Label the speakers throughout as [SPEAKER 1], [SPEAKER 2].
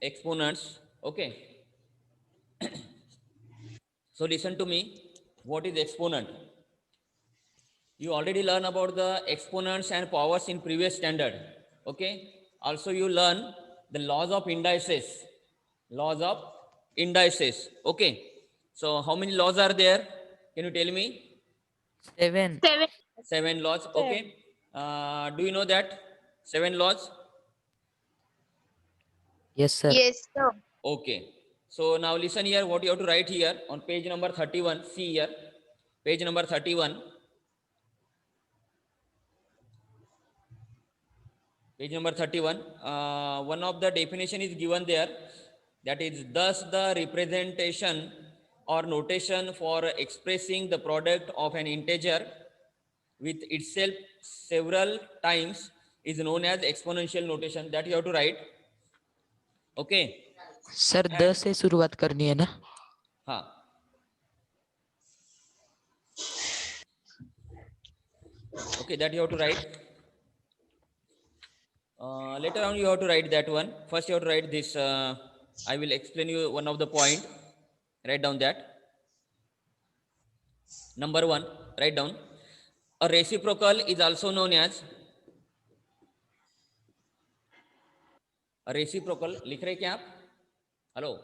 [SPEAKER 1] exponents. Okay, so listen to me. What is exponent? You already learn about the exponents and powers in previous standard. Okay, also you learn the laws of indices. Laws of indices. Okay, so how many laws are there? Can you tell me?
[SPEAKER 2] 7.
[SPEAKER 3] Seven.
[SPEAKER 1] Seven laws.
[SPEAKER 3] Seven.
[SPEAKER 1] Okay, do you know that seven laws?
[SPEAKER 2] Yes, sir.
[SPEAKER 3] Yes, sir.
[SPEAKER 1] Okay, so now listen here what you have to write here on page number 31. See here, page number 31. Page number 31. One of the definition is given there, that is thus the representation or notation for expressing the product of an integer with itself several times is known as exponential notation. That you have to write. Okay.
[SPEAKER 2] Sir
[SPEAKER 1] And
[SPEAKER 2] 10 से शुरुआत करनी है ना?
[SPEAKER 1] हाँ, okay, that you have to write. Later on you have to write that one. First you have to write this. I will explain you one of the point. Write down that. Number one, write down. A reciprocal is also known as a reciprocal. लिख रहे क्या आप? Hello.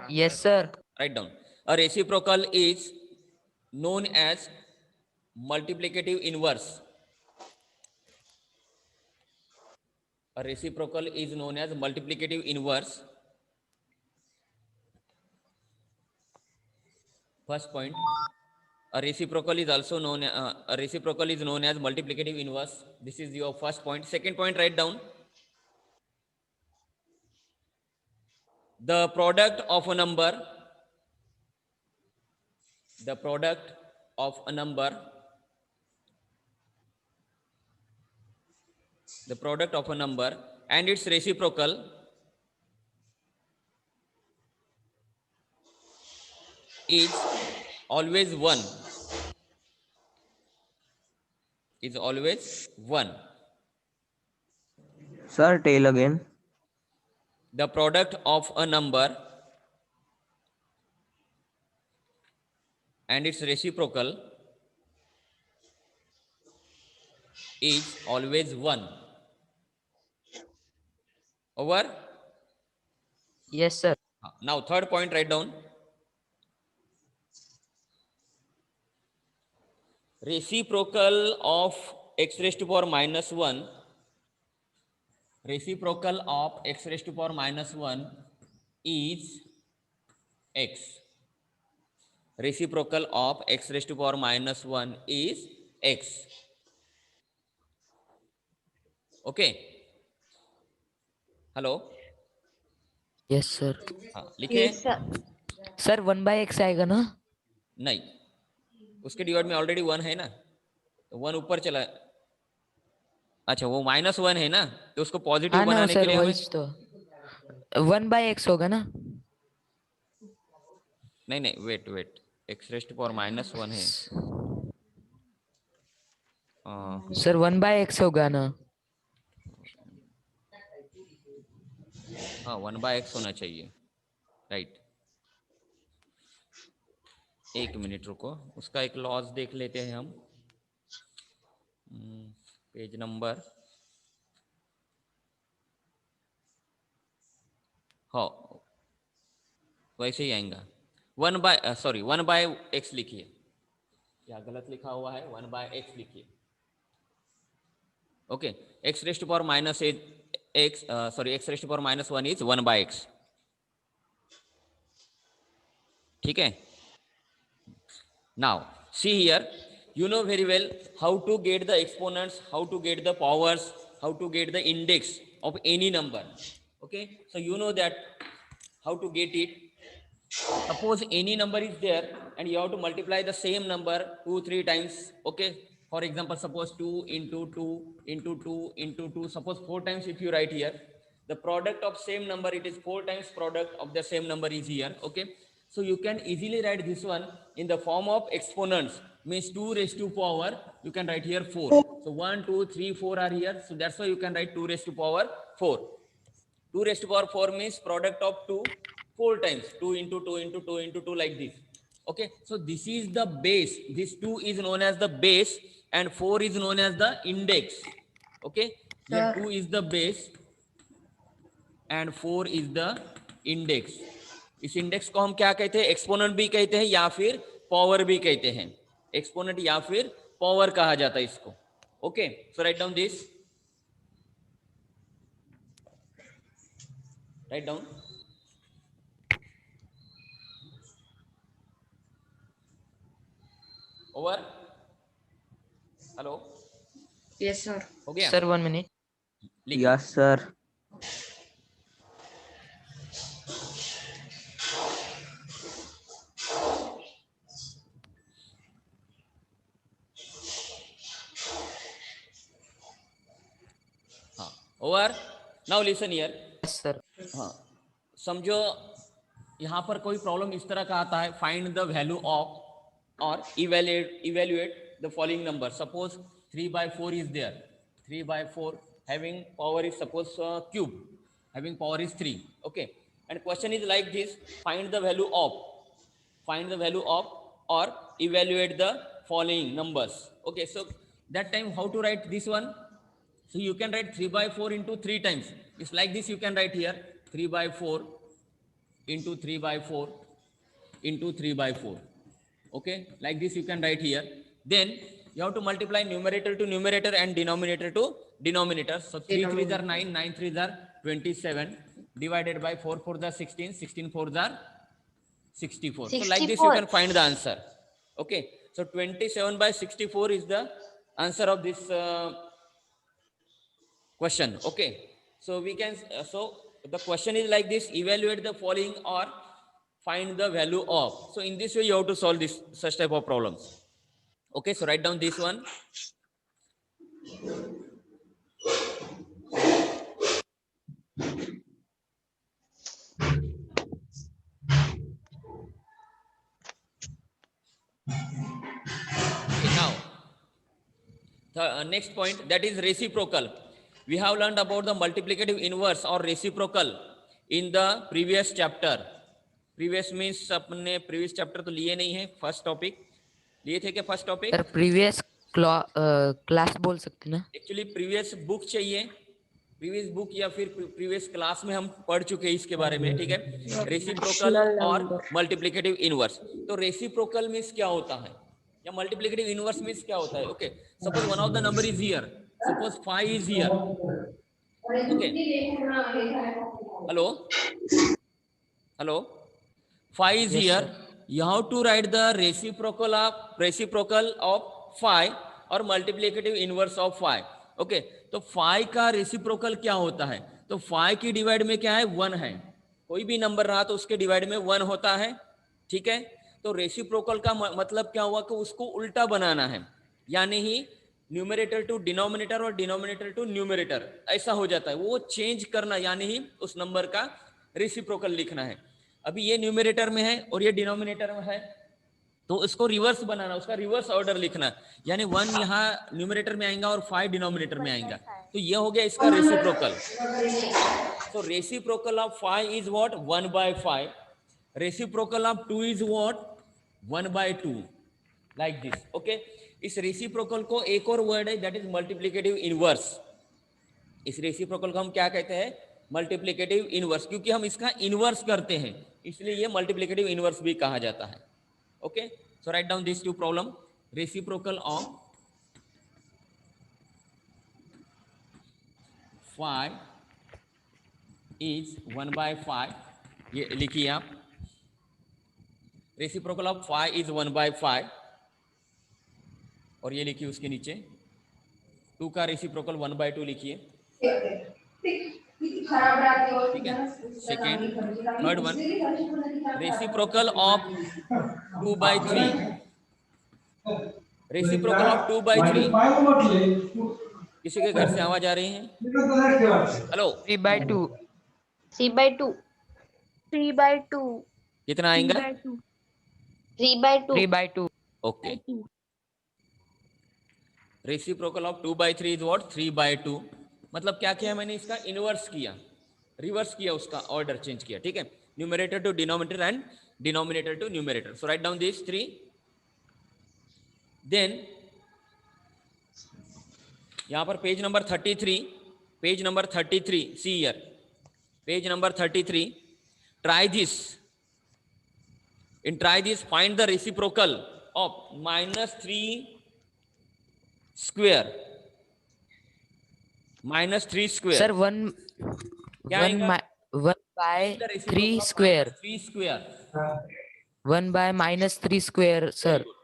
[SPEAKER 2] Yes, sir.
[SPEAKER 1] Write down. A reciprocal is known as multiplicative inverse. A reciprocal is known as multiplicative inverse. First point. A reciprocal is also known a reciprocal is known as multiplicative inverse. This is your first point. Second point, write down. The product of a number, the product of a number, the product of a number and its reciprocal is always 1. Is always 1.
[SPEAKER 4] Sir, tell again.
[SPEAKER 1] The product of a number and its reciprocal is always 1. Over?
[SPEAKER 2] Yes, sir.
[SPEAKER 1] Now third point, write down. Reciprocal of x raised to power minus 1, reciprocal of x raised to power minus 1 is x. Reciprocal of x raised to power minus 1 is x. Okay. Hello.
[SPEAKER 2] Yes, sir.
[SPEAKER 1] हाँ, लिखे.
[SPEAKER 3] Yes, sir.
[SPEAKER 2] Sir 1/x आएगा ना?
[SPEAKER 1] नहीं, उसके divide में already 1 है ना, तो 1 ऊपर चला. अच्छा, वो -1 है ना, तो उसको पॉजिटिव
[SPEAKER 2] हाँ ना
[SPEAKER 1] बनाने के
[SPEAKER 2] सर,
[SPEAKER 1] लिए
[SPEAKER 2] वही
[SPEAKER 1] हमें
[SPEAKER 2] तो 1/x होगा ना?
[SPEAKER 1] नहीं नहीं, wait wait, x raised to power -1 है.
[SPEAKER 2] सर 1/x होगा ना?
[SPEAKER 1] हाँ, 1/x होना चाहिए. राइट. एक मिनट रुको, उसका एक लॉज देख लेते हैं हम. पेज नंबर, हाँ वैसे ही आएगा. 1/x लिखिए. क्या गलत लिखा हुआ है? 1/x लिखिए. Okay. X raised to power minus x x raised to power -1 is 1/x. ठीक है. Now see here, you know very well how to get the exponents, how to get the powers, how to get the index of any number. Okay, so you know that how to get it. Suppose any number is there and you have to multiply the same number 2-3 times. Okay, for example, suppose 2 into 2 into 2 into 2, suppose 4 times. If you write here the product of same number, it is 4 times product of the same number is here. Okay, so you can easily write this one in the form of exponents, means 2 raised to power, you can write here 4. So 1 2 3 4 are here, so that's why you can write 2 raised to power 4. 2 raised to power 4 means product of 2 4 times, 2 into 2 into 2 into 2 like this. Okay, so this is the base. This 2 is known as the base and 4 is known as the index. Okay, here 2 is the base and 4 is the index. इस index को हम क्या कहते हैं? Exponent भी कहते हैं या फिर पावर भी कहते हैं. एक्सपोनेंट या फिर पावर कहा जाता है इसको. Okay, so write down this. Write down. Over. Hello.
[SPEAKER 3] Yes, sir.
[SPEAKER 1] हो गया?
[SPEAKER 2] Sir 1 minute.
[SPEAKER 1] लिखिए.
[SPEAKER 4] Yes sir.
[SPEAKER 1] हाँ. Over. Now listen here.
[SPEAKER 2] Yes, sir.
[SPEAKER 1] हाँ. समझो यहाँ पर कोई प्रॉब्लम इस तरह का आता है. Find the value of or evaluate the following number. Suppose 3 by 4 is there. 3 by 4 having power is suppose cube. Having power is 3. Okay. And question is like this. Find the value of. Find the value of or evaluate the following numbers. Okay. So that time how to write this one? So you can write 3 by 4 into 3 times. It's like this you can write here. 3 by 4 into 3 by 4 into 3 by 4. Okay, like this you can write here. Then you have to multiply numerator to numerator and denominator to denominator. So 3 3s are 9, 9 3s are 27, divided by 4 4s are 16, 16 4s are 64. So like this you can find the answer. Okay, so 27 by 64 is the answer of this question. Okay, so we can so the question is like this: evaluate the following or find the value of. So in this way you have to solve this such type of problems. Okay, so write down this one. Okay, now the next point, that is reciprocal. We have learned about the multiplicative inverse or reciprocal in the previous chapter. Previous means अपने previous chapter तो लिए नहीं है. First topic लिए थे क्या? First topic
[SPEAKER 2] sir previous class बोल सकते ना?
[SPEAKER 1] एक्चुअली प्रीवियस बुक चाहिए. प्रीवियस बुक या फिर प्रीवियस क्लास में हम पढ़ चुके हैं इसके बारे में. ठीक है, रेसिप्रोकल और मल्टीप्लिकेटिव इनवर्स. तो रेसिप्रोकल मीन्स क्या होता है या मल्टीप्लिकेटिव इनवर्स मीन्स क्या होता है? Okay, suppose one of the number is here. Suppose 5 is here. Okay, hello hello, 5 is
[SPEAKER 2] Yes,
[SPEAKER 1] here.
[SPEAKER 2] sir.
[SPEAKER 1] You have to write the reciprocal of 5 और multiplicative inverse of 5. Okay, तो 5 का reciprocal क्या होता है? तो 5 की डिवाइड में क्या है? 1 है. कोई भी नंबर रहा तो उसके डिवाइड में 1 होता है. ठीक है, तो रेसिप्रोकल का मतलब क्या हुआ कि उसको उल्टा बनाना है, यानी ही न्यूमरेटर टू डिनोमिनेटर और डिनोमिनेटर टू न्यूमरेटर ऐसा हो जाता है. वो चेंज करना यानी ही उस नंबर का रेसिप्रोकल लिखना है. अभी ये न्यूमरेटर में है और ये डिनोमिनेटर में है, तो उसको रिवर्स बनाना, उसका रिवर्स ऑर्डर लिखना, यानी 1 यहाँ न्यूमरेटर में आएगा और 5 डिनोमिनेटर में आएगा. तो ये हो गया इसका रेसिप्रोकल. तो reciprocal of 5 is what? 1 by 5. Reciprocal of 2 is what? 1 by 2. Like this. Okay, इस रेसिप्रोकल को एक और वर्ड है, दैट इज मल्टीप्लिकेटिव इनवर्स. इस रेसिप्रोकल को हम क्या कहते हैं? Multiplicative inverse. क्योंकि हम इसका इनवर्स करते हैं इसलिए ये मल्टीप्लिकेटिव इनवर्स भी कहा जाता है. Okay, so write down this to problem. Reciprocal of 5 is 1 by 5. ये लिखिए आप. रेसिप्रोकल ऑफ 5 इज 1 by 5 और ये लिखिए उसके नीचे 2 का रेसिप्रोकल 1 by 2 लिखिए. ठीक है, second. Third one, reciprocal of 2 by 3. Reciprocal of 2 by 3. किसी के घर से आवाज आ रही है? Hello,
[SPEAKER 2] 3 by 2.
[SPEAKER 3] 3 by 2. 3 by 2.
[SPEAKER 1] कितना आएगा?
[SPEAKER 3] 3 by 2.
[SPEAKER 2] 3 by 2.
[SPEAKER 1] Okay, reciprocal of 2 by 3 is what? 3 by 2. मतलब क्या किया मैंने? इसका इनवर्स किया. रिवर्स किया, उसका ऑर्डर चेंज किया, ठीक है, numerator to denominator and denominator to numerator. So write down this 3. Then यहां पर page number 33, page number 33, see here, page number 33. Try this. In try this, find the reciprocal of -3 square. -3 square.
[SPEAKER 2] Sir one
[SPEAKER 1] क्या
[SPEAKER 2] one
[SPEAKER 1] आएगा?
[SPEAKER 2] One by
[SPEAKER 1] The
[SPEAKER 2] three
[SPEAKER 1] reciprocal of
[SPEAKER 2] square.
[SPEAKER 1] -3 square.
[SPEAKER 2] One by -3 square
[SPEAKER 1] Very
[SPEAKER 2] sir.
[SPEAKER 1] good.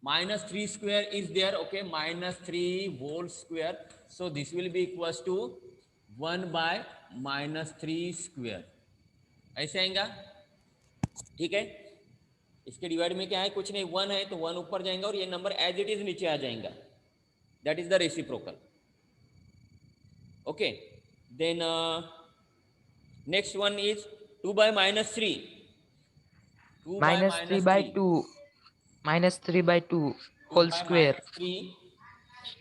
[SPEAKER 1] -3 square is there. Okay, -3 whole square. So this will be equals to 1 by -3 square. ऐसे आएगा, ठीक है. इसके divide में क्या है? कुछ नहीं, 1 है तो 1 ऊपर जाएगा और ये नंबर एज इट इज नीचे आ जाएगा. That is the reciprocal. Okay. Then next one is 2 by -3. 2 by
[SPEAKER 2] -3 by
[SPEAKER 1] -3.
[SPEAKER 2] 2 -3 by 2
[SPEAKER 1] 2
[SPEAKER 2] whole
[SPEAKER 1] by
[SPEAKER 2] square.
[SPEAKER 1] -3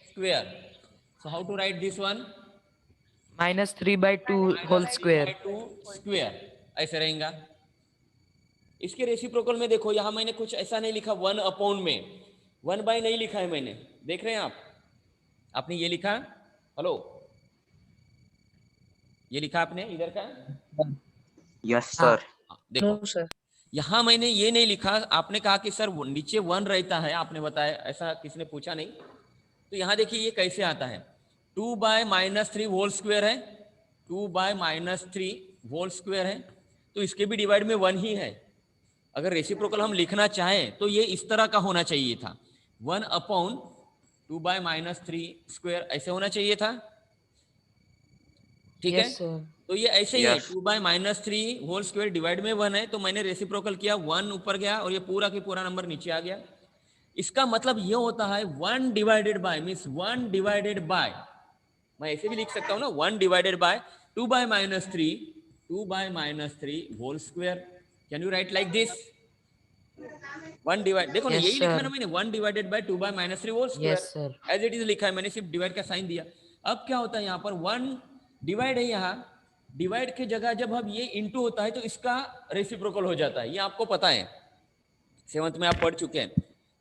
[SPEAKER 1] square. So how to write this one?
[SPEAKER 2] -3 by 2 whole
[SPEAKER 1] -3 by
[SPEAKER 2] square.
[SPEAKER 1] 2 square. ऐसे रहेगा. इसके reciprocal में देखो, यहां मैंने कुछ ऐसा नहीं लिखा 1 अपॉन में, 1 बाय नहीं लिखा है मैंने. देख रहे हैं आप? आपने ये लिखा, हेलो, ये लिखा आपने इधर का?
[SPEAKER 4] यस
[SPEAKER 2] हाँ.
[SPEAKER 4] सर.
[SPEAKER 1] देखो,
[SPEAKER 3] No, sir.
[SPEAKER 1] यहां मैंने ये नहीं लिखा. आपने कहा कि सर नीचे 1 रहता है, आपने बताया, ऐसा किसी ने पूछा नहीं. तो यहां देखिए ये कैसे आता है. 2 by -3 होल स्क्वायर है, 2 by -3 होल स्क्वायर है, तो इसके भी डिवाइड में 1 ही है. अगर रेसिप्रोकल हम लिखना चाहें तो ये इस तरह का होना चाहिए था, 1 अपॉन 2 by -3 स्क्वायर, ऐसे होना चाहिए था, ठीक है.
[SPEAKER 2] Yes sir.
[SPEAKER 1] तो ये ऐसे ही है,
[SPEAKER 4] Yes.
[SPEAKER 1] 2 by -3 whole square divide में 1 है, तो मैंने रेसिप्रोकल किया, 1 ऊपर गया और ये पूरा की पूरा नंबर नीचे आ गया. इसका मतलब ये होता है 1 divided by, means 1 divided by, मैं ऐसे भी लिख सकता हूँ ना, 1 divided by 2 by -3, 2 by -3 whole square. Can you write like this? 1 divide, देखो ना,
[SPEAKER 2] Yes,
[SPEAKER 1] यही लिखा
[SPEAKER 2] sir.
[SPEAKER 1] ना मैंने, 1 divided by 2 by -3 whole
[SPEAKER 2] Yes,
[SPEAKER 1] square.
[SPEAKER 2] sir.
[SPEAKER 1] As it is लिखा है मैंने, सिर्फ डिवाइड का साइन दिया. अब क्या होता है यहाँ पर, 1 डिवाइड है, यहाँ डिवाइड की जगह जब हम ये इंटू होता है तो इसका रेसिप्रोकल हो जाता है. ये आपको पता है, 7th में आप पढ़ चुके हैं.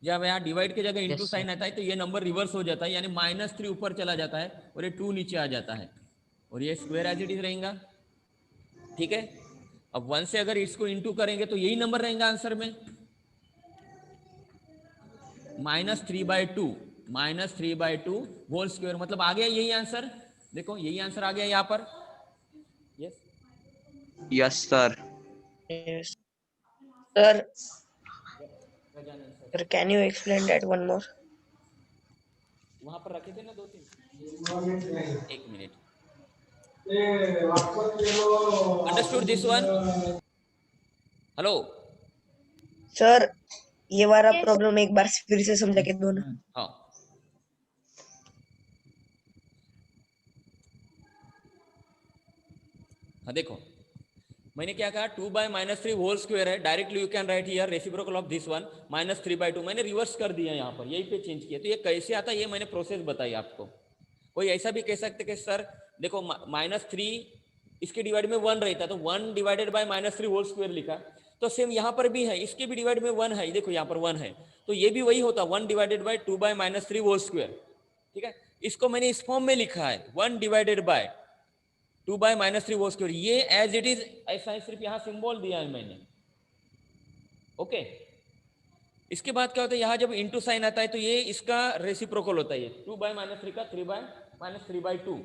[SPEAKER 1] जब यहाँ डिवाइड की जगह इंटू
[SPEAKER 2] Yes,
[SPEAKER 1] साइन आता है तो ये नंबर रिवर्स हो जाता है, यानी -3 ऊपर चला जाता है और ये 2 नीचे आ जाता है और ये स्क्वायर एज इट इज रहेगा, ठीक है. अब 1 से अगर इसको इंटू करेंगे तो यही नंबर रहेगा आंसर में, -3/2, -3/2 होल स्क्वायर, मतलब आ गया यही आंसर. देखो यही आंसर आ गया यहाँ पर. Yes,
[SPEAKER 4] yes sir.
[SPEAKER 3] Yes. Sir, sir, can you explain that one more?
[SPEAKER 1] वहां पर रखे थे ना 2-3. एक minute. Understood this one? Hello.
[SPEAKER 3] Sir, ये वाला प्रॉब्लम एक बार फिर से समझा के दो ना.
[SPEAKER 1] हाँ, हाँ देखो, मैंने क्या कहा, 2 by -3 होल स्क्वायर है, directly you can write here reciprocal of this one -3/2. मैंने रिवर्स कर दिया यहाँ पर, यही पे चेंज किया. तो ये कैसे आता है, ये मैंने प्रोसेस बताई आपको. कोई ऐसा भी कह सकते कि सर देखो -3 इसके डिवाइड में 1 रहता, तो 1 डिवाइडेड बाय -3 होल स्क्वायर लिखा. तो सेम यहाँ पर भी है, इसके भी डिवाइड में 1 है, देखो यहाँ पर 1 है, तो ये भी वही होता, 1 divided by 2 by -3 whole square, ठीक है. इसको मैंने इस फॉर्म में लिखा है, 1 divided by 2 by -3 whole square. ये एज इट इज ऐसा है, सिर्फ यहाँ सिंबल दिया है मैंने, ओके. इसके बाद क्या होता है, यहाँ जब इंटू साइन आता है तो ये इसका रेसिप्रोकल होता है, ये 2 by -3 का 3 by -3/2,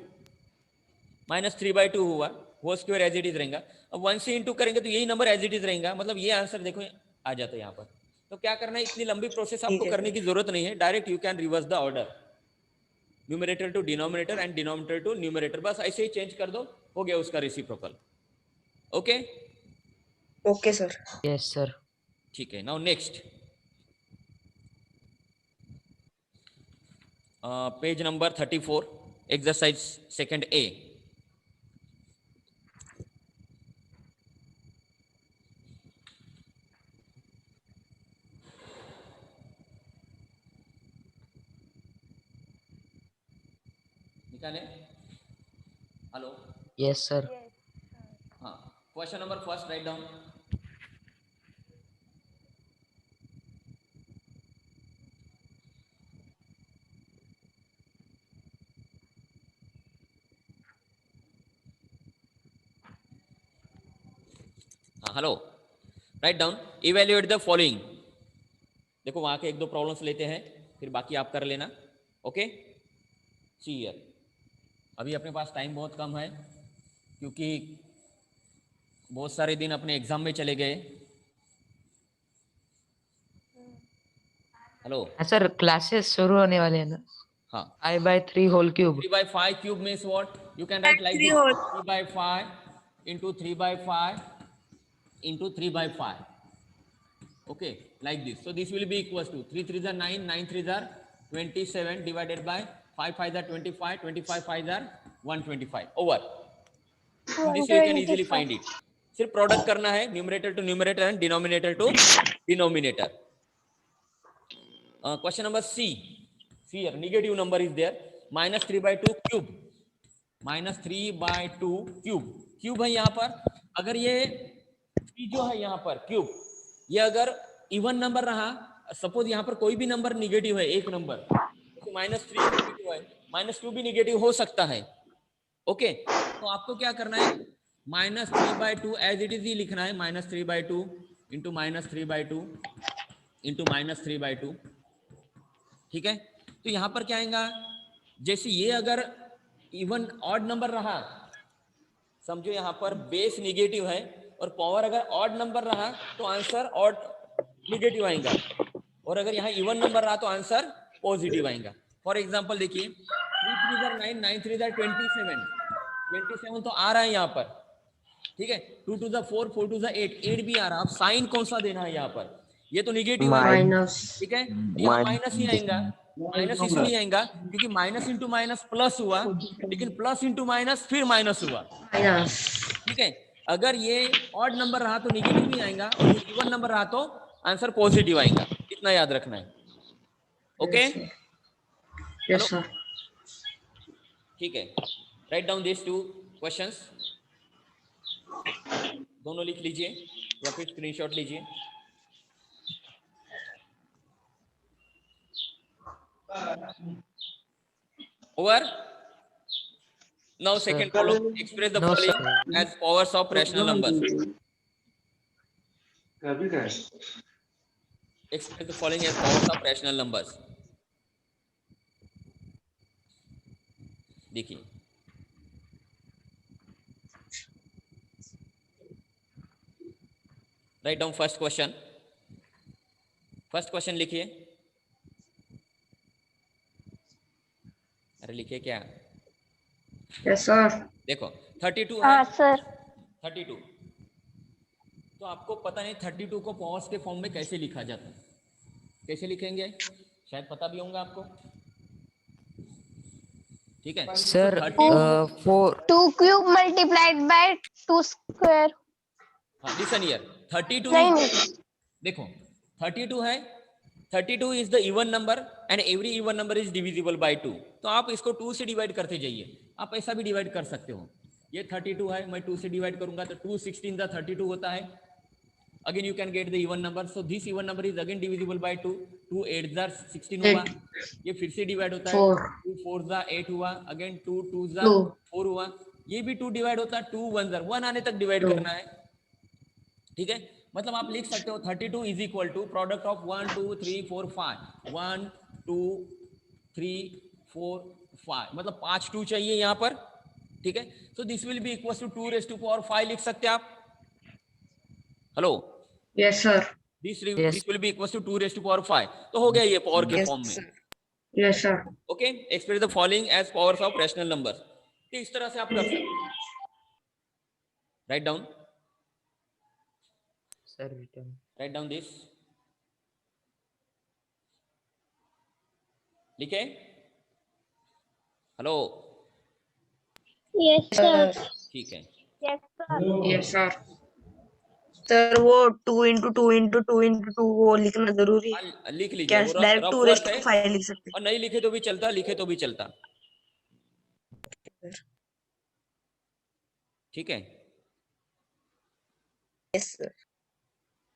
[SPEAKER 1] -3/2 हुआ, whole square as it is रहेगा. अब 1 से इंटू करेंगे तो यही नंबर एज इट इज रहेगा, मतलब ये आंसर देखो आ जाता है यहाँ पर. तो क्या करना है, इतनी लंबी प्रोसेस आपको
[SPEAKER 3] ठीक है.
[SPEAKER 1] करने की जरूरत नहीं है, direct you can reverse the order, numerator to denominator and denominator to numerator, बस ऐसे ही चेंज कर दो, हो गया उसका reciprocal. Okay,
[SPEAKER 3] Okay, sir.
[SPEAKER 2] Yes, sir.
[SPEAKER 1] ठीक है. Now next, page number 34, exercise second A. निकाले, hello.
[SPEAKER 2] Yes, sir.
[SPEAKER 1] Question number first write down. Hello, write down. Evaluate the following. देखो वहां के एक दो प्रॉब्लम्स लेते हैं, फिर बाकी आप कर लेना. Okay, see here. अभी अपने पास टाइम बहुत कम है क्योंकि बहुत सारे दिन अपने एग्जाम में चले गए. हेलो.
[SPEAKER 2] सर क्लासेस शुरू होने वाले हैं ना.
[SPEAKER 1] हाँ.
[SPEAKER 2] I/3 whole cube.
[SPEAKER 1] 3/5 cube means what? You can write like this: 3/5 into 3/5 into 3/5. Okay, like this. So this will be equals to 3 3s are 9, 9 3s are 27 divided by 5 5s are 25, 25 5s are 125 over. So this you can easily find it. सिर्फ product करना है, numerator to numerator and denominator to denominator. Question number C. See here, negative number is there. Minus 3/2 cube. Minus 3/2 cube. Cube है यहाँ पर. अगर ये 3 जो है यहाँ पर क्यूब, ये अगर इवन नंबर रहा, सपोज यहाँ पर कोई भी नंबर निगेटिव है, एक नंबर, तो -3 निगेटिव है, -2 भी निगेटिव हो सकता है. ओके, तो आपको क्या करना है, -3/2 एज इट इज ही लिखना है. -3/2 इंटू -3/2 इंटू -3/2. ठीक है, तो यहां पर क्या आएगा, जैसे ये अगर इवन ऑड नंबर रहा, समझो यहां पर बेस निगेटिव है और पावर अगर ऑड नंबर रहा तो आंसर ऑड निगेटिव आएगा, और अगर यहाँ इवन नंबर रहा तो आंसर पॉजिटिव आएगा. फॉर एग्जांपल देखिए, 3 3s are 9, 9 3s are 27, 27 तो आ रहा है यहाँ पर. ठीक है, 2 2s are 4, 4 2s are 8, 8 भी आ रहा. अब साइन कौन सा देना है यहाँ पर, ये तो निगेटिव है. ठीक है, यहाँ माइनस ही आएगा. माइनस इसलिए आएगा क्योंकि माइनस इंटू माइनस प्लस हुआ, लेकिन प्लस इंटू माइनस फिर माइनस हुआ. ठीक है, अगर ये ऑड नंबर रहा तो निगेटिव ही आएगा, और ये इवन नंबर रहा तो आंसर पॉजिटिव आएगा. इतना याद रखना है. Okay,
[SPEAKER 5] Yes, sir.
[SPEAKER 1] ठीक है. Right down this 2 questions. दोनों लिख लीजिए या फिर स्क्रीनशॉट लीजिए. Over. Now second problem. Express the
[SPEAKER 2] No,
[SPEAKER 1] following
[SPEAKER 2] sir.
[SPEAKER 1] as powers of rational numbers. Express the following as powers of rational numbers. देखिए, write down first question. First question लिखिए. अरे लिखिए क्या.
[SPEAKER 5] Yes, sir.
[SPEAKER 1] देखो 32 है.
[SPEAKER 6] हाँ sir.
[SPEAKER 1] 32, तो आपको पता नहीं 32 को पावर्स के फॉर्म में कैसे लिखा जाता है. कैसे लिखेंगे, शायद पता भी होगा आपको. ठीक है
[SPEAKER 2] sir
[SPEAKER 1] 32.
[SPEAKER 2] 4.
[SPEAKER 6] 2 cube multiplied by 2 square.
[SPEAKER 1] हाँ, लिसन हियर. 32
[SPEAKER 6] नहीं
[SPEAKER 1] is,
[SPEAKER 6] नहीं.
[SPEAKER 1] देखो 32 है. 32 is the even number and every even number is divisible by 2. तो आप इसको 2 से डिवाइड करते जाइए. आप ऐसा भी डिवाइड कर सकते हो. ये 32 है, मैं 2 से डिवाइड करूंगा तो 2 16 द 32 होता है. Again you can get the even number. So this even number is again divisible by 2. 2 8 the 16 हुआ. ये फिर से डिवाइड होता है. 2 4 द 8 हुआ. अगेन 2 2 द 4 हुआ. ये भी 2 डिवाइड होता है. 2 1 द 1 आने तक डिवाइड करना है. ठीक है, मतलब आप लिख सकते हो 32 is equal to product of 1 2 3 4 5. 1 2 3 4 5, मतलब 5 2 चाहिए यहाँ पर. ठीक है, so this will be equal to 2 raised to power 5 लिख सकते हैं आप. Hello.
[SPEAKER 5] Yes, sir.
[SPEAKER 1] This
[SPEAKER 2] Yes.
[SPEAKER 1] Will be equal to 2 raised to power 5. तो हो गया ये पावर के
[SPEAKER 3] Yes,
[SPEAKER 1] फॉर्म में.
[SPEAKER 3] sir.
[SPEAKER 5] Yes, sir.
[SPEAKER 1] Okay, express the following as powers of rational numbers. तो इस तरह से आप कर सकते हैं. Write down.
[SPEAKER 2] Sir return.
[SPEAKER 1] Write down this. लिखे. हेलो.
[SPEAKER 6] Yes sir.
[SPEAKER 1] ठीक है.
[SPEAKER 6] Yes sir.
[SPEAKER 5] Yes, sir.
[SPEAKER 3] Sir वो 2 into 2 into 2 into 2 वो लिखना जरूरी है.
[SPEAKER 1] हाँ, लिख लीजिए.
[SPEAKER 3] क्या
[SPEAKER 1] वो
[SPEAKER 3] डायरेक्ट
[SPEAKER 1] रफ
[SPEAKER 3] 2
[SPEAKER 1] वर्क
[SPEAKER 3] raised
[SPEAKER 1] है,
[SPEAKER 3] to 5 लिख सकते
[SPEAKER 1] और नहीं लिखे तो भी चलता, लिखे तो भी चलता. ठीक है,
[SPEAKER 3] यस सर।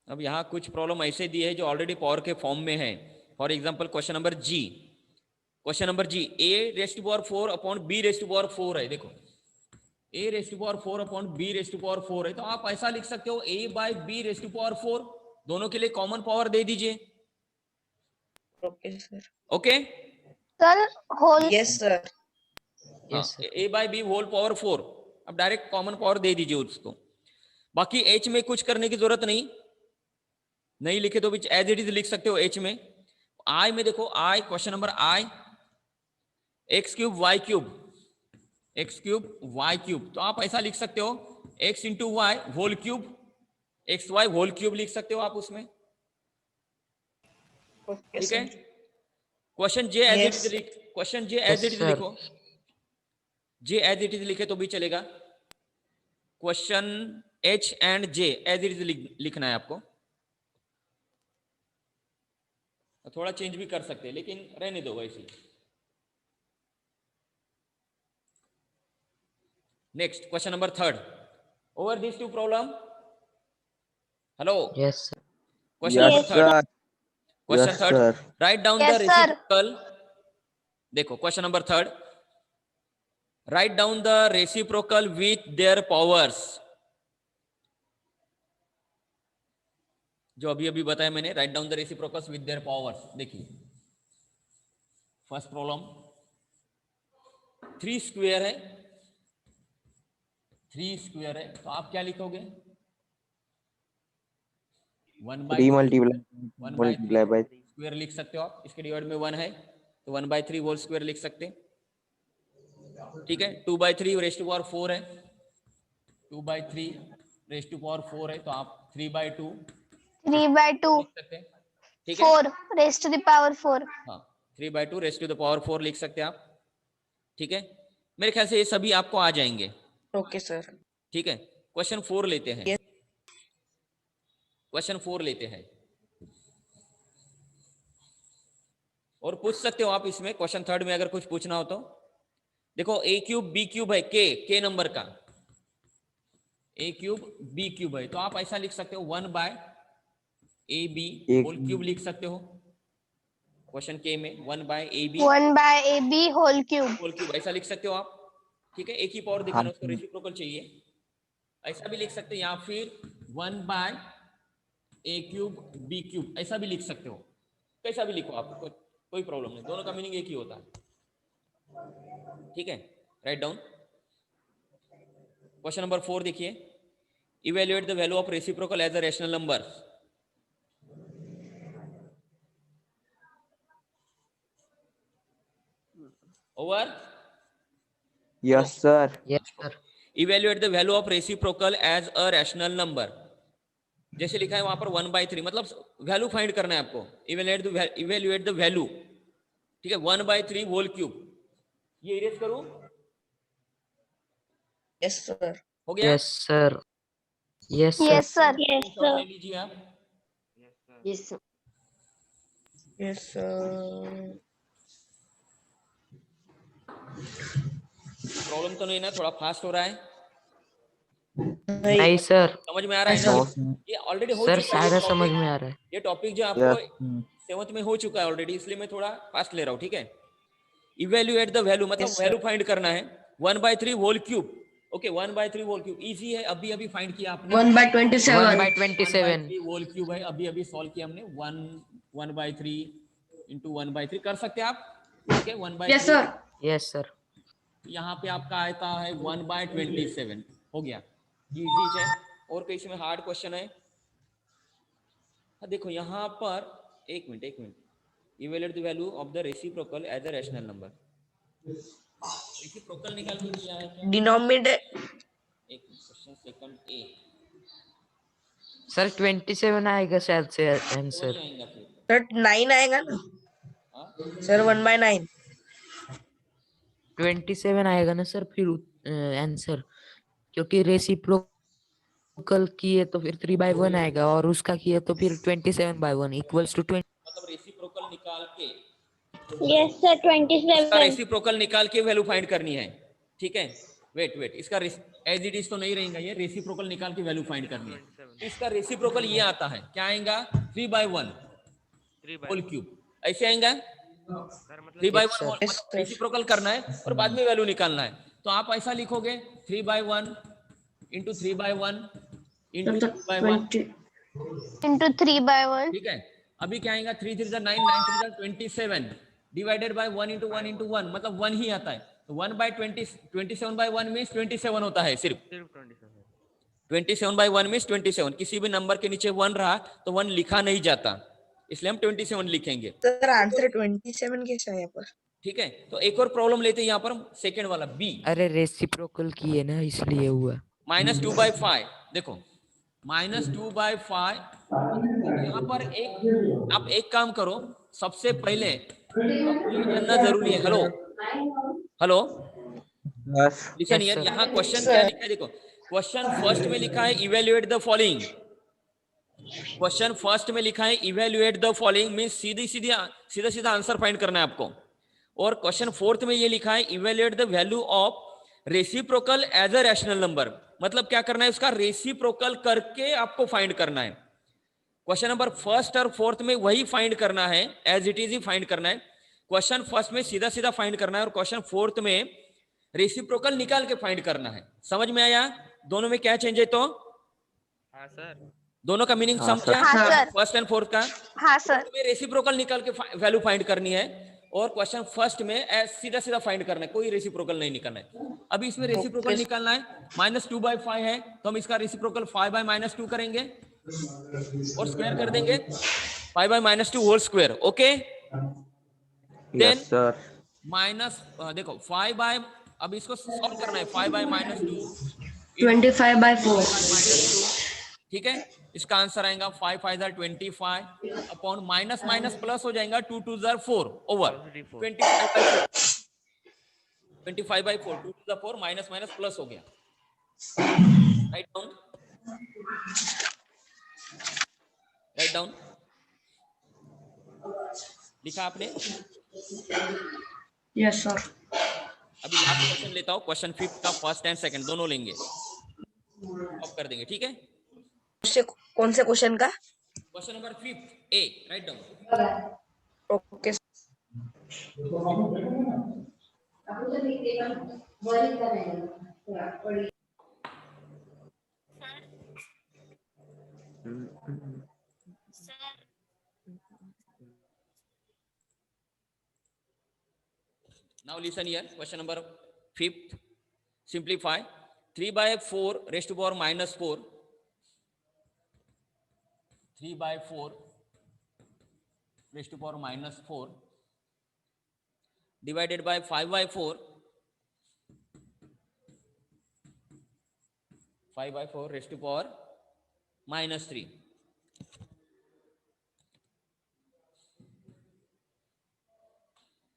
[SPEAKER 1] अब यहाँ कुछ प्रॉब्लम ऐसे दी है जो ऑलरेडी पावर के फॉर्म में है। For example question number G, question number G, A raised to power 4 upon B raised to power 4 है। देखो A raised to power 4 upon B raised to power 4 है, तो आप ऐसा लिख सकते हो A by B raised to power 4, दोनों के लिए कॉमन पावर दे दीजिए।
[SPEAKER 3] Okay sir.
[SPEAKER 1] Okay,
[SPEAKER 6] Sir, whole.
[SPEAKER 3] Yes sir.
[SPEAKER 2] Yes sir.
[SPEAKER 1] A by B whole power 4, अब डायरेक्ट कॉमन पावर दे दीजिए उसको। बाकी एच में कुछ करने की जरूरत नहीं लिखे तो भी एज इट इज लिख सकते हो एच में। आई में देखो, I question number I, X cube Y cube, X cube Y cube, तो आप ऐसा लिख सकते हो X into Y whole cube, X Y whole cube लिख सकते हो आप उसमें।
[SPEAKER 3] ओके
[SPEAKER 1] ठीक है,
[SPEAKER 3] sir.
[SPEAKER 1] Question J as it
[SPEAKER 3] Yes.
[SPEAKER 1] Is लिख, question J as it
[SPEAKER 2] Yes,
[SPEAKER 1] is
[SPEAKER 2] sir.
[SPEAKER 1] लिखो, जे एज इट इज लिखे तो भी चलेगा। Question H and J as it is लिखना है आपको, थोड़ा चेंज भी कर सकते हैं लेकिन रहने दो वैसे ही। Next question number third, over this to problem. Hello,
[SPEAKER 2] yes sir.
[SPEAKER 1] Question
[SPEAKER 4] Yes,
[SPEAKER 1] number third,
[SPEAKER 4] sir.
[SPEAKER 1] Question
[SPEAKER 4] Yes,
[SPEAKER 1] third,
[SPEAKER 4] sir.
[SPEAKER 1] Write down the
[SPEAKER 6] Yes, sir.
[SPEAKER 1] Reciprocal. देखो question number third, write down the reciprocal with their powers. जो अभी अभी बताया मैंने, write down the reciprocals with their powers. देखिए first problem, 3 square है, 3 square है, तो आप क्या लिखोगे? 1 बाय
[SPEAKER 4] 3
[SPEAKER 1] 3
[SPEAKER 4] multiply by
[SPEAKER 1] स्क्वायर लिख सकते हो आप, इसके डिवाइड में 1 है तो 1/3 होल स्क्वायर लिख सकते हैं। ठीक है, 2/3 रेस्ट टू पावर 4 है, 2/3 रेस्ट टू पावर 4 है, तो आप 3/2
[SPEAKER 6] 3/2.
[SPEAKER 1] लिख सकते हैं। ठीक है,
[SPEAKER 6] 4 raised to the power 4.
[SPEAKER 1] हाँ 3/2 रेस्ट टू द पावर 4 लिख सकते हैं आप। ठीक है, मेरे ख्याल से ये सभी आपको आ जाएंगे।
[SPEAKER 3] Okay sir.
[SPEAKER 1] ठीक है, क्वेश्चन 4 लेते हैं।
[SPEAKER 3] Yes.
[SPEAKER 1] क्वेश्चन 4 लेते हैं और पूछ सकते हो आप इसमें, क्वेश्चन थर्ड में अगर कुछ पूछना हो तो। देखो ए क्यूब बी क्यूब है, के नंबर का, ए क्यूब बी क्यूब है, तो आप ऐसा लिख सकते हो 1/AB होल क्यूब लिख सकते हो। क्वेश्चन के में 1/AB
[SPEAKER 6] 1/AB whole cube.
[SPEAKER 1] Whole cube ऐसा लिख सकते हो आप। ठीक है, एक ही पावर दिखाना, उसको रेसिप्रोकल चाहिए, ऐसा भी लिख सकते हो, या फिर 1/A क्यूब बी क्यूब ऐसा भी लिख सकते हो। कैसा भी लिखो आप, कोई प्रॉब्लम नहीं, दोनों का मीनिंग एक ही होता है। ठीक है, राइट डाउन। क्वेश्चन नंबर 4 देखिए, evaluate the value of reciprocal as a rational number. Over,
[SPEAKER 4] Yes, sir.
[SPEAKER 2] Yes sir.
[SPEAKER 1] Evaluate the value of reciprocal as a rational number. जैसे लिखा है वहां पर 1/3, मतलब वैल्यू फाइंड करना है आपको। इवेल्युएट द वैल्यू, ठीक है, 1/3 होल क्यूब। ये इरेज करूं,
[SPEAKER 3] यस सर।
[SPEAKER 1] हो गया।
[SPEAKER 2] Yes sir. Yes sir.
[SPEAKER 6] Yes, sir. Yes,
[SPEAKER 1] screenshot ले
[SPEAKER 6] sir.
[SPEAKER 1] लीजिए आप।
[SPEAKER 6] Yes, sir.
[SPEAKER 3] Yes sir.
[SPEAKER 1] Problem तो नहीं ना, थोड़ा फास्ट हो रहा है,
[SPEAKER 2] नहीं सर।
[SPEAKER 1] समझ में आ रहा है ना?
[SPEAKER 4] No.
[SPEAKER 1] ये ऑलरेडी हो
[SPEAKER 2] सर
[SPEAKER 1] चुका है
[SPEAKER 2] सारा समझ में आ रहा है।
[SPEAKER 1] ये टॉपिक जो आपको
[SPEAKER 4] Yes.
[SPEAKER 1] 7th में हो चुका है ऑलरेडी, इसलिए मैं थोड़ा फास्ट ले रहा हूँ। ठीक है, इवेल्युएट द वैल्यू मतलब
[SPEAKER 3] Yes, sir.
[SPEAKER 1] वैल्यू फाइंड करना है 1/3 whole cube. Okay, 1/3 whole cube easy है, अभी अभी फाइंड किया आपने।
[SPEAKER 5] 1/27.
[SPEAKER 2] 1/27।
[SPEAKER 1] 1/3 होल क्यूब है, अभी अभी सॉल्व किया हमने। 1/3 इंटू 1/3 कर सकते हैं आप। ठीक है, 1/3
[SPEAKER 5] Yes, sir.
[SPEAKER 2] Yes sir.
[SPEAKER 1] यहाँ पे आपका आता है 1/27, हो गया, इजी है। और कोई इसमें हार्ड क्वेश्चन है? हाँ देखो यहाँ पर, एक minute, evaluate the value of the reciprocal as a rational number. Reciprocal निकाल के दिया है क्या?
[SPEAKER 3] डिनोमिनेटर।
[SPEAKER 1] एक क्वेश्चन सेकंड ए,
[SPEAKER 2] सर 27 आएगा शायद से
[SPEAKER 1] तो
[SPEAKER 2] आंसर।
[SPEAKER 1] नहीं आएगा फिर।
[SPEAKER 3] सर 9 आएगा ना
[SPEAKER 1] हाँ?
[SPEAKER 3] सर? 1/9।
[SPEAKER 2] 27 आएगा ना सर फिर आंसर, क्योंकि रेसिप्रोकल किए तो फिर 3/1 आएगा और उसका किए तो फिर 27/1 इक्वल्स टू 20।
[SPEAKER 1] मतलब रेसिप्रोकल निकाल के,
[SPEAKER 6] Yes, sir.
[SPEAKER 1] इसका
[SPEAKER 6] 27.
[SPEAKER 1] रेसिप्रोकल निकाल के वैल्यू फाइंड करनी है। ठीक है, वेट, इसका एज इट इज तो नहीं रहेगा, ये रेसिप्रोकल निकाल के वैल्यू फाइंड करनी है। इसका रेसिप्रोकल ये आता है, क्या आएगा? 3/1 होल क्यूब, ऐसे आएगा 3/1
[SPEAKER 2] sir.
[SPEAKER 1] होल,
[SPEAKER 3] Yes,
[SPEAKER 1] मतलब
[SPEAKER 3] sir.
[SPEAKER 1] रेसिप्रोकल करना है और बाद में वैल्यू निकालना है। तो आप ऐसा लिखोगे 3/1 इंटू 3/1 इंटू
[SPEAKER 5] तो
[SPEAKER 1] 3/1,
[SPEAKER 5] 20
[SPEAKER 6] into 3 by 1.
[SPEAKER 1] ठीक है। अभी क्या आएगा? 3 3 9 9 3 27 डिवाइडेड बाय 1 इंटू 1 इंटू 1, मतलब 1 ही आता है। तो 1/20 27/1 मीन्स 27 होता है, सिर्फ 27/1 मीन्स 27। किसी भी नंबर के नीचे 1 रहा तो 1 लिखा नहीं जाता, इसलिए हम 27 लिखेंगे।
[SPEAKER 3] सर आंसर 27 कैसा है यहाँ पर?
[SPEAKER 1] ठीक है, तो एक और प्रॉब्लम लेते हैं यहाँ पर, सेकेंड वाला बी,
[SPEAKER 2] अरे रेसिप्रोकल किए ना इसलिए हुआ।
[SPEAKER 1] -2/5। देखो -2/5, यहाँ पर आप एक काम करो, सबसे पहले आपको ये जानना जरूरी है। Hello hello,
[SPEAKER 4] Yes.
[SPEAKER 1] Listen
[SPEAKER 2] Yes,
[SPEAKER 1] यार,
[SPEAKER 2] sir.
[SPEAKER 1] यहाँ क्वेश्चन क्या
[SPEAKER 3] सर
[SPEAKER 1] लिखा है? देखो क्वेश्चन फर्स्ट में लिखा है evaluate the following. Question first में लिखा है इवेल्युएट द फॉलोइंग, मींस सीधा सीधा आंसर फाइंड करना है आपको। और क्वेश्चन फोर्थ में ये लिखा है evaluate the value of reciprocal as a rational number, मतलब क्या करना है? उसका रेसिप्रोकल करके आपको फाइंड करना है। क्वेश्चन नंबर फर्स्ट और फोर्थ में वही फाइंड करना है, एज इट इज ही फाइंड करना है। क्वेश्चन फर्स्ट में सीधा सीधा फाइंड करना है और क्वेश्चन फोर्थ में रेसिप्रोकल निकाल के फाइंड करना है। समझ में आया दोनों में क्या चेंज है? तो दोनों का मीनिंग
[SPEAKER 4] हाँ,
[SPEAKER 1] समझा?
[SPEAKER 6] हाँ सर,
[SPEAKER 1] फर्स्ट एंड फोर्थ का।
[SPEAKER 6] हाँ सर,
[SPEAKER 1] में रेसिप्रोकल निकाल के वैल्यू फाइंड करनी है और क्वेश्चन फर्स्ट में सीधा सीधा फाइंड करना है, कोई रेसिप्रोकल नहीं निकालना है। अभी इसमें रेसिप्रोकल
[SPEAKER 3] Okay.
[SPEAKER 1] निकालना है, -2/5 है तो हम इसका रेसिप्रोकल 5/-2 करेंगे और स्क्वायर कर देंगे 5/-2 whole square. Okay,
[SPEAKER 4] Yes, sir.
[SPEAKER 1] Minus देखो 5 अब इसको सॉल्व करना है, 5/-2
[SPEAKER 5] 25/4
[SPEAKER 1] -2, ठीक है। इसका आंसर आएगा 5 5 25 अपॉन माइनस माइनस प्लस हो जाएगा 2 2 4 over 25/4 25/4 2 to the 4 minus minus plus हो गया। राइट डाउन लिखा आपने।
[SPEAKER 5] Yes sir.
[SPEAKER 1] अभी लास्ट क्वेश्चन लेता हूं, क्वेश्चन 5 का फर्स्ट एंड सेकंड दोनों लेंगे, ऑफ कर देंगे, ठीक है।
[SPEAKER 3] कौन से क्वेश्चन का?
[SPEAKER 1] Question number 5 A, write down.
[SPEAKER 3] Okay
[SPEAKER 1] Now listen here, question number 5th. Simplify 3/4 raised to power -4, 3/4 raised to power -4 divided by 5/4, 5/4 raised to power -3.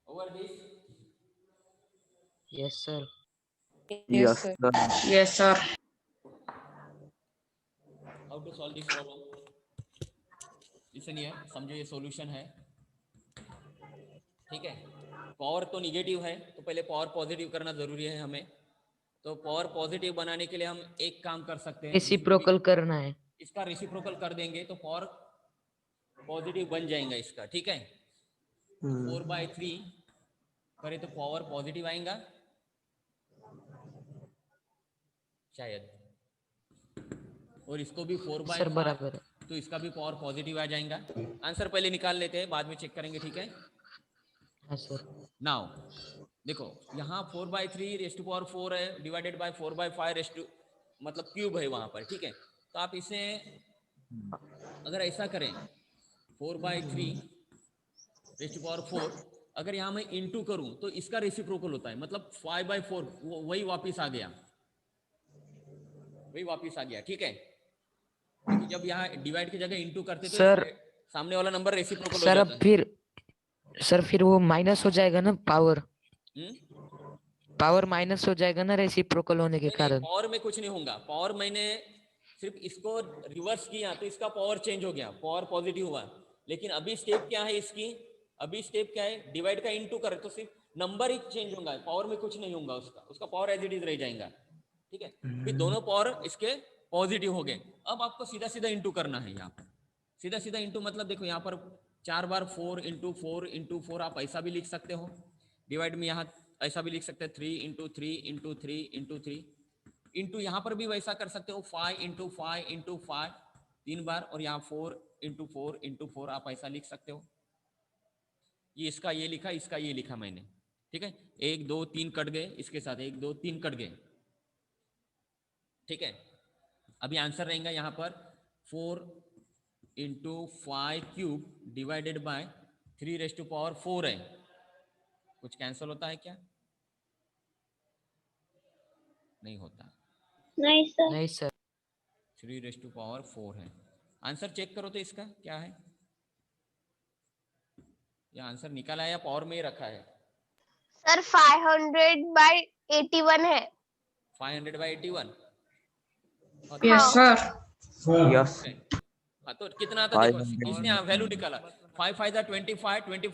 [SPEAKER 1] Over this,
[SPEAKER 2] Yes, sir.
[SPEAKER 4] Yes,
[SPEAKER 3] sir.
[SPEAKER 4] sir.
[SPEAKER 5] Yes sir.
[SPEAKER 1] how to solve this problem? Listen here, समझो ये solution है, ठीक है। Power तो negative है तो पहले power positive करना जरूरी है हमें। तो पावर पॉजिटिव बनाने के लिए हम एक काम कर सकते हैं,
[SPEAKER 2] रेसिप्रोकल करना है।
[SPEAKER 1] इसका रेसिप्रोकल कर देंगे तो पावर पॉजिटिव बन जाएगा इसका, ठीक है। 4/3 करे तो पावर पॉजिटिव आएगा शायद, और इसको भी
[SPEAKER 2] सर
[SPEAKER 1] 4/5
[SPEAKER 2] बराबर है।
[SPEAKER 1] तो इसका भी पावर पॉजिटिव आ जाएगा। आंसर पहले निकाल लेते हैं, बाद में चेक करेंगे, ठीक है।
[SPEAKER 2] हाँ सर।
[SPEAKER 1] नाउ देखो यहाँ 4/3 रेस्ट टू पावर 4 है डिवाइडेड बाय 4/5 रेस्ट टू मतलब क्यूब है वहां पर, ठीक है। तो आप इसे अगर ऐसा करें 4/3 रेस्ट टू पावर 4, अगर यहाँ मैं इनटू करूं तो इसका रेसिप्रोकल होता है, मतलब 5/4 वही वापिस आ गया, ठीक है। क्योंकि जब यहाँ डिवाइड की जगह इनटू करते तो
[SPEAKER 2] सर
[SPEAKER 1] सामने वाला नंबर रेसिप्रोकल हो
[SPEAKER 2] सर
[SPEAKER 1] जाता
[SPEAKER 2] अब फिर वो माइनस हो जाएगा ना, पावर
[SPEAKER 1] है।
[SPEAKER 2] पावर माइनस हो जाएगा ना रेसिप्रोकल होने के
[SPEAKER 1] नहीं,
[SPEAKER 2] कारण।
[SPEAKER 1] पावर में कुछ नहीं होगा, पावर मैंने सिर्फ इसको रिवर्स किया तो इसका पावर चेंज हो गया, पावर पॉजिटिव हुआ। लेकिन अभी स्टेप क्या है इसकी, अभी स्टेप क्या है, डिवाइड का इनटू करे तो सिर्फ नंबर ही चेंज होगा, पावर में कुछ नहीं होगा, उसका पावर एज इट इज रह जाएगा, ठीक है। फिर दोनों पावर इसके पॉजिटिव हो गए। अब आपको सीधा सीधा इंटू करना है यहाँ पर, सीधा सीधा इंटू मतलब देखो यहाँ पर 4 बार 4 इंटू 4 इंटू 4 आप ऐसा भी लिख सकते हो, डिवाइड में यहाँ ऐसा भी लिख सकते हैं 3 इंटू 3 इंटू 3 इंटू 3 इंटू यहाँ पर भी वैसा कर सकते हो 5 इंटू 5 इंटू 5 3 बार, और यहाँ 4 इंटू 4 इंटू 4 आप ऐसा लिख सकते हो। ये इसका ये लिखा, इसका ये लिखा मैंने, ठीक है। 1 2 3 कट गए, इसके साथ 1 2 3 कट गए, ठीक है। अभी आंसर रहेगा यहाँ पर 4 into 5 cube divided by 3 raise to power 4 है। कुछ कैंसिल होता है क्या? नहीं होता।
[SPEAKER 6] नहीं सर।
[SPEAKER 2] नहीं सर।
[SPEAKER 1] 3 रेज़ टू पावर 4 है। आंसर चेक करो तो इसका क्या है, या आंसर निकाला है या पावर में ही रखा है?
[SPEAKER 6] सर 500/81 है।
[SPEAKER 1] 500/81।
[SPEAKER 5] Yes, sir.
[SPEAKER 4] Yes.
[SPEAKER 1] हाँ, तो कितना आता देखो,
[SPEAKER 4] 500.
[SPEAKER 1] इसने वैल्यू निकाला 5 5 25 25